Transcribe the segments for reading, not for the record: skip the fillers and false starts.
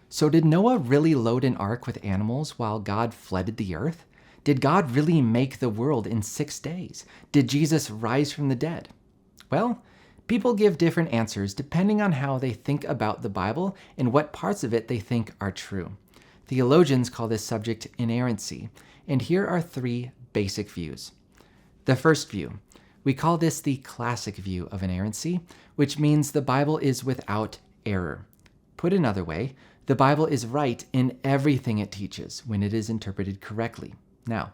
So did Noah really load an ark with animals while God flooded the earth? Did God really make the world in 6 days? Did Jesus rise from the dead? Well, people give different answers depending on how they think about the Bible and what parts of it they think are true. Theologians call this subject inerrancy, and here are 3 basic views. The first view, we call this the classic view of inerrancy, which means the Bible is without error. Put another way, the Bible is right in everything it teaches when it is interpreted correctly. Now,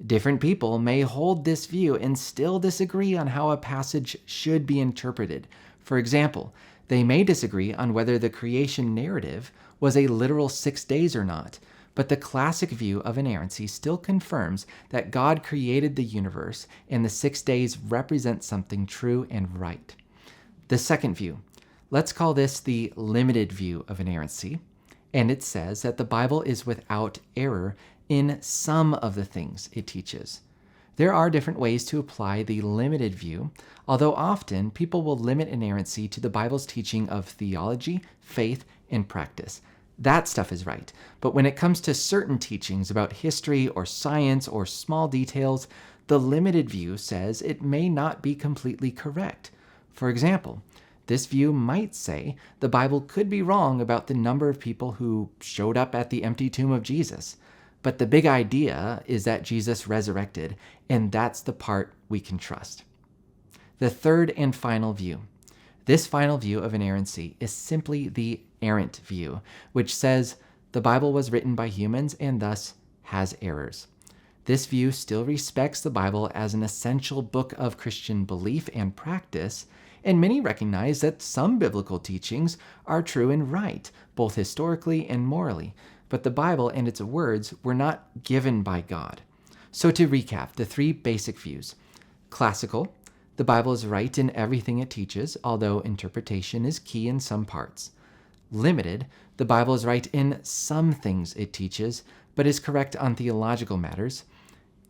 different people may hold this view and still disagree on how a passage should be interpreted. For example, they may disagree on whether the creation narrative was a literal 6 days or not, but the classic view of inerrancy still confirms that God created the universe and the 6 days represent something true and right. The second view, let's call this the limited view of inerrancy, and it says that the Bible is without error in some of the things it teaches. There are different ways to apply the limited view, although often people will limit inerrancy to the Bible's teaching of theology, faith, and practice. That stuff is right, but when it comes to certain teachings about history or science or small details, the limited view says it may not be completely correct. For example, this view might say the Bible could be wrong about the number of people who showed up at the empty tomb of Jesus. But the big idea is that Jesus resurrected, and that's the part we can trust. The third and final view. This final view of inerrancy is simply the errant view, which says the Bible was written by humans and thus has errors. This view still respects the Bible as an essential book of Christian belief and practice, and many recognize that some biblical teachings are true and right, both historically and morally. But the Bible and its words were not given by God. So to recap, the 3 basic views. Classical, the Bible is right in everything it teaches, although interpretation is key in some parts. Limited, the Bible is right in some things it teaches, but is correct on theological matters.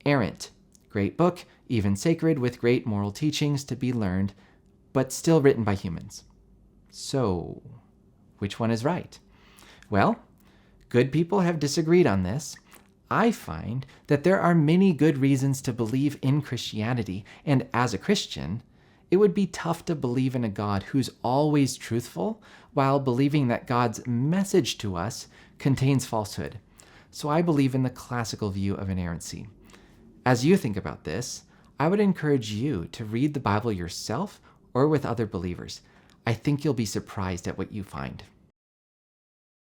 Errant, great book, even sacred, with great moral teachings to be learned, but still written by humans. So, which one is right? Well, good people have disagreed on this. I find that there are many good reasons to believe in Christianity, and as a Christian, it would be tough to believe in a God who's always truthful while believing that God's message to us contains falsehood. So I believe in the classical view of inerrancy. As you think about this, I would encourage you to read the Bible yourself or with other believers. I think you'll be surprised at what you find.